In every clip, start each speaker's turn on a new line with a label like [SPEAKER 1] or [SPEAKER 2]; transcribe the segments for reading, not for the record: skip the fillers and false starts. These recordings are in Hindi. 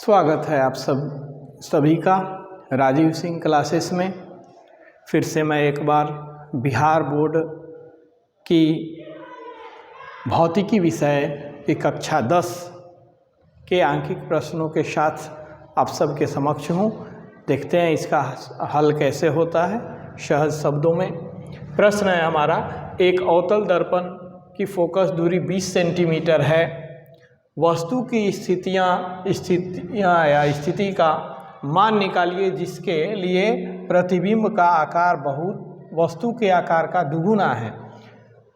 [SPEAKER 1] स्वागत है आप सभी का राजीव सिंह क्लासेस में। फिर से मैं एक बार बिहार बोर्ड की भौतिकी विषय की कक्षा 10 के आंकिक प्रश्नों के साथ आप सबके समक्ष हूँ। देखते हैं इसका हल कैसे होता है सहज शब्दों में। प्रश्न है हमारा, एक अवतल दर्पण की फोकस दूरी 20 सेंटीमीटर है। वस्तु की स्थिति का मान निकालिए जिसके लिए प्रतिबिंब का आकार बहुत वस्तु के आकार का दुगुना है।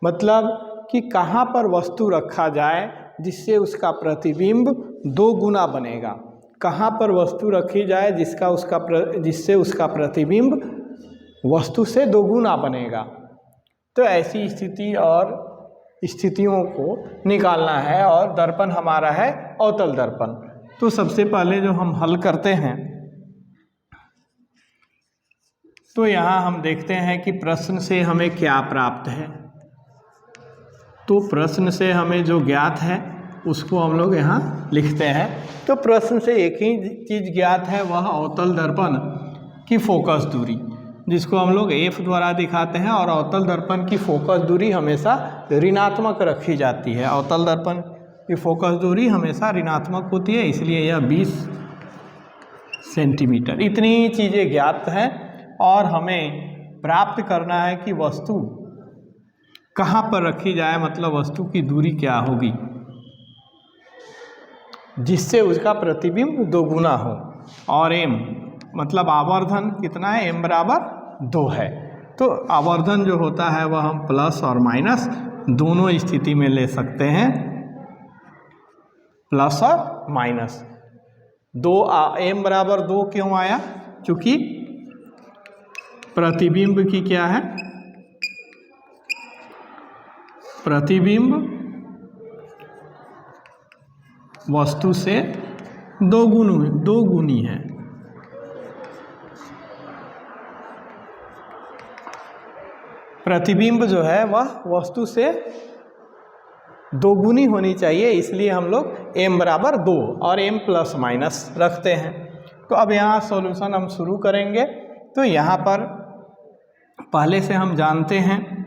[SPEAKER 1] मतलब कि कहाँ पर वस्तु रखा जाए जिससे उसका प्रतिबिंब 2 गुना बनेगा, कहाँ पर वस्तु रखी जाए जिससे उसका प्रतिबिंब वस्तु से 2 गुना बनेगा। तो ऐसी स्थिति और स्थितियों को निकालना है और दर्पण हमारा है अवतल दर्पण। तो सबसे पहले जो हम हल करते हैं तो यहाँ हम देखते हैं कि प्रश्न से हमें क्या प्राप्त है। तो प्रश्न से हमें जो ज्ञात है उसको हम लोग यहाँ लिखते हैं। तो प्रश्न से एक ही चीज़ ज्ञात है, वह अवतल दर्पण की फोकस दूरी, जिसको हम लोग F द्वारा दिखाते हैं। और अवतल दर्पण की फोकस दूरी हमेशा ऋणात्मक रखी जाती है। अवतल दर्पण की फोकस दूरी हमेशा ऋणात्मक होती है, इसलिए यह 20 सेंटीमीटर। इतनी चीज़ें ज्ञात हैं और हमें प्राप्त करना है कि वस्तु कहाँ पर रखी जाए, मतलब वस्तु की दूरी क्या होगी जिससे उसका प्रतिबिंब 2 गुना हो। और M मतलब आवर्धन कितना है, M बराबर 2 है। तो आवर्धन जो होता है वह हम प्लस और माइनस दोनों स्थिति में ले सकते हैं, प्लस और माइनस। M बराबर 2 क्यों आया? क्योंकि प्रतिबिंब की क्या है, प्रतिबिंब वस्तु से 2 गुनी है। प्रतिबिंब जो है वह वस्तु से 2 गुनी होनी चाहिए, इसलिए हम लोग M बराबर 2 और M प्लस माइनस रखते हैं। तो अब यहाँ सॉल्यूशन हम शुरू करेंगे। तो यहाँ पर पहले से हम जानते हैं,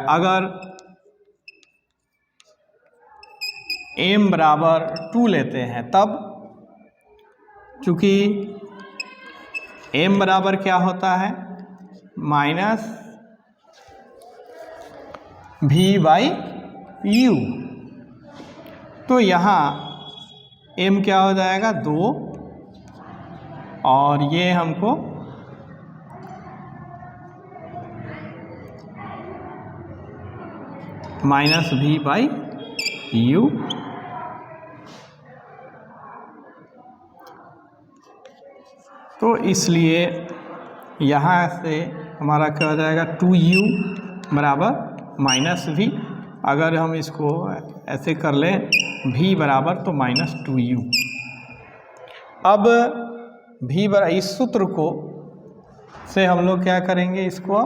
[SPEAKER 1] अगर M बराबर 2 लेते हैं तब, चूँकि M बराबर क्या होता है, माइनस V/U। तो यहाँ M क्या हो जाएगा, 2, और ये हमको माइनस V/U। तो इसलिए यहाँ से हमारा क्या हो जाएगा, 2U बराबर माइनस V। अगर हम इसको ऐसे कर लें V बराबर तो माइनस 2U। अब V बराबर, इस सूत्र को से हम लोग क्या करेंगे, इसको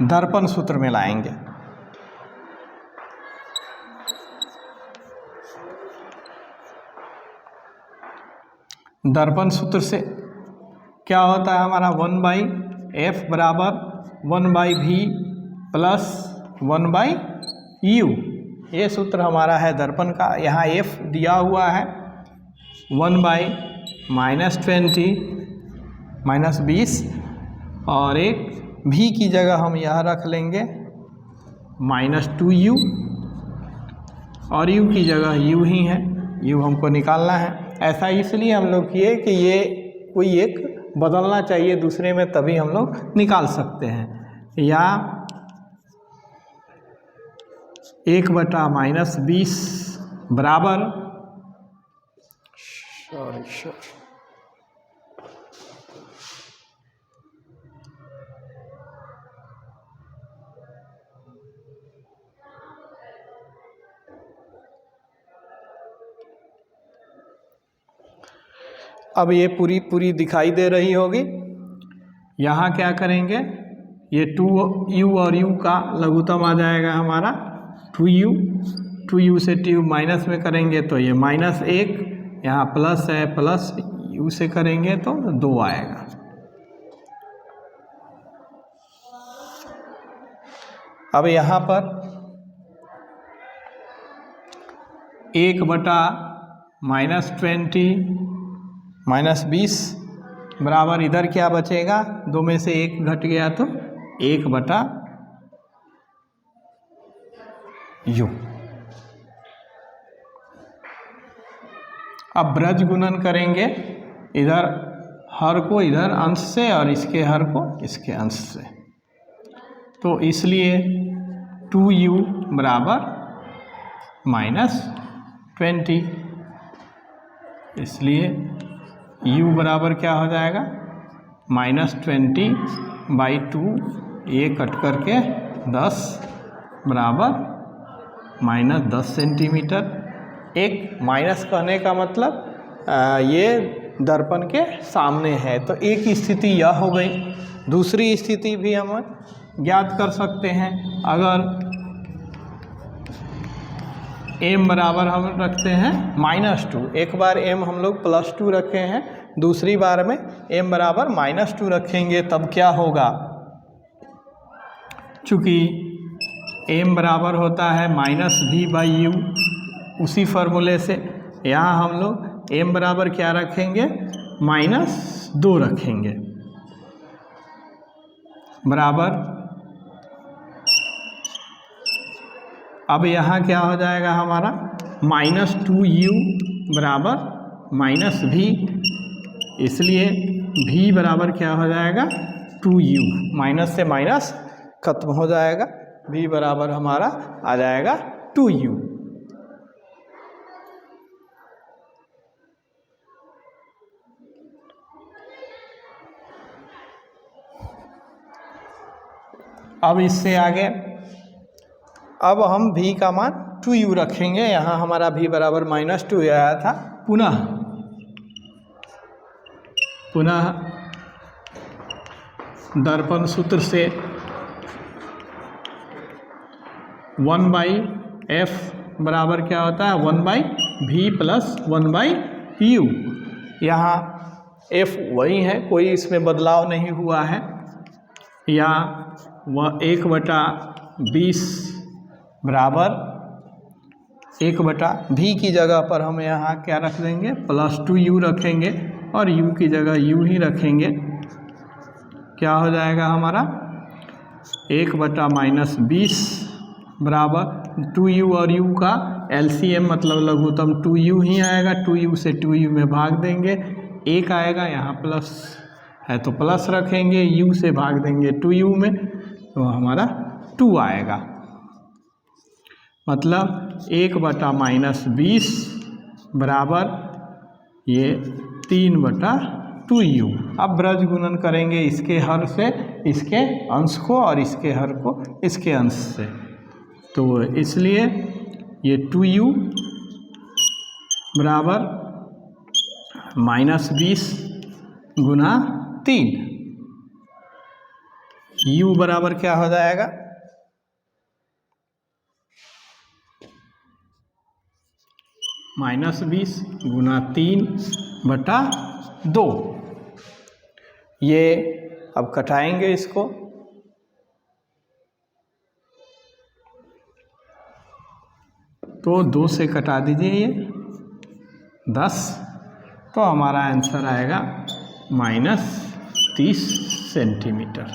[SPEAKER 1] दर्पण सूत्र में लाएंगे। दर्पण सूत्र से क्या होता है हमारा, 1/F बराबर 1/V प्लस 1/U। ये सूत्र हमारा है दर्पण का। यहाँ F दिया हुआ है 1/-20 और एक V की जगह हम यहाँ रख लेंगे -2U, और U की जगह U ही है, U हमको निकालना है। ऐसा इसलिए हम लोग किए कि ये कोई एक बदलना चाहिए दूसरे में, तभी हम लोग निकाल सकते हैं। या 1/-20 बराबर अब ये पूरी दिखाई दे रही होगी। यहाँ क्या करेंगे, ये 2U और U का लघुत्तम आ जाएगा हमारा 2U, 2u से 2u माइनस में करेंगे तो ये -1, यहाँ प्लस है, प्लस u से करेंगे तो 2 आएगा। अब यहाँ पर 1/-20 -20 बराबर इधर क्या बचेगा, 2 में से 1 घट गया तो 1/u। अब ब्रज गुणन करेंगे, इधर हर को इधर अंश से और इसके हर को इसके अंश से, तो इसलिए 2u बराबर -20, इसलिए u बराबर क्या हो जाएगा -20/2, ये कट करके 10 बराबर -10 सेंटीमीटर। एक माइनस कहने का मतलब ये दर्पण के सामने है, तो एक स्थिति यह हो गई। दूसरी स्थिति भी हम ज्ञात कर सकते हैं। अगर m बराबर हम रखते हैं -2, एक बार m हम लोग +2 रखे हैं, दूसरी बार में m बराबर -2 रखेंगे, तब क्या होगा, चूँकि m बराबर होता है -v/u, उसी फॉर्मूले से यहाँ हम लोग m बराबर क्या रखेंगे, -2 रखेंगे, बराबर। अब यहाँ क्या हो जाएगा हमारा, -2u बराबर -v, इसलिए v बराबर क्या हो जाएगा 2u, माइनस से माइनस खत्म हो जाएगा, v बराबर हमारा आ जाएगा 2u। अब इससे आगे अब हम v का मान 2u रखेंगे, यहाँ हमारा v बराबर -2 आया था। पुनः दर्पण सूत्र से 1/f बराबर क्या होता है 1/v + 1/u। यहाँ f वही है, कोई इसमें बदलाव नहीं हुआ है। या वह 1/20 बराबर 1/v की जगह पर हम यहाँ क्या रख देंगे, +2u रखेंगे और u की जगह u ही रखेंगे। क्या हो जाएगा हमारा 1/-20 बराबर 2u और u का LCM मतलब लघुत्तम 2u ही आएगा, 2u से 2u में भाग देंगे, 1 आएगा, यहाँ प्लस है तो प्लस रखेंगे, u से भाग देंगे 2u में तो हमारा 2 आएगा, मतलब 1/-20 बराबर ये 3/2u। अब ब्रज गुणन करेंगे इसके हर से इसके अंश को और इसके हर को इसके अंश से, तो इसलिए ये 2u बराबर -20 गुना 3, u बराबर क्या हो जाएगा -20 गुना 3/2। ये अब कटाएंगे इसको, तो 2 से कटा दीजिए ये 10, तो हमारा आंसर आएगा -30 सेंटीमीटर।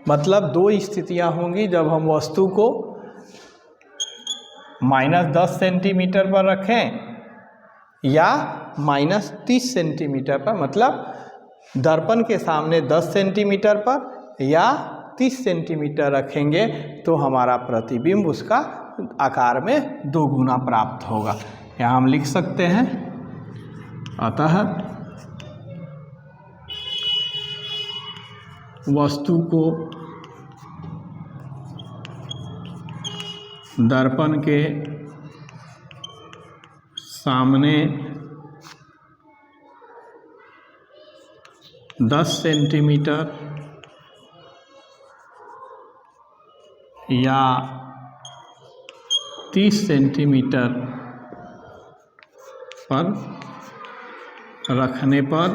[SPEAKER 1] मतलब 2 स्थितियां होंगी जब हम वस्तु को -10 सेंटीमीटर पर रखें या -30 सेंटीमीटर पर, मतलब दर्पण के सामने 10 सेंटीमीटर पर या 30 सेंटीमीटर रखेंगे तो हमारा प्रतिबिंब उसका आकार में 2 गुना प्राप्त होगा। यहाँ हम लिख सकते हैं, अतः वस्तु को दर्पण के सामने 10 सेंटीमीटर या 30 सेंटीमीटर पर रखने पर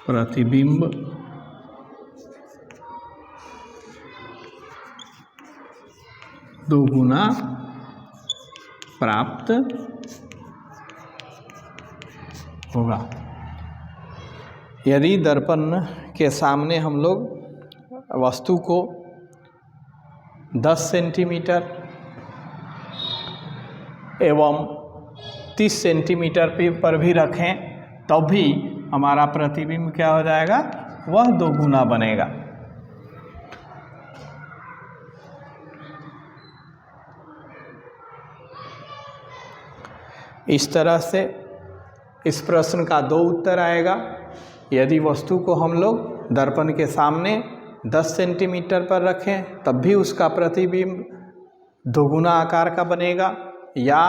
[SPEAKER 1] प्रतिबिंब दोगुना प्राप्त होगा। यदि दर्पण के सामने हम लोग वस्तु को 10 सेंटीमीटर एवं 30 सेंटीमीटर पर भी रखें तब भी हमारा प्रतिबिंब क्या हो जाएगा, वह दोगुना बनेगा। इस तरह से इस प्रश्न का 2 उत्तर आएगा। यदि वस्तु को हम लोग दर्पण के सामने 10 सेंटीमीटर पर रखें तब भी उसका प्रतिबिंब दोगुना आकार का बनेगा, या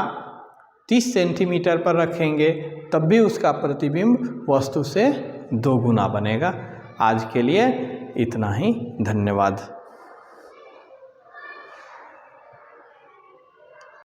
[SPEAKER 1] 30 सेंटीमीटर पर रखेंगे तब भी उसका प्रतिबिंब वस्तु से दोगुना बनेगा। आज के लिए इतना ही, धन्यवाद।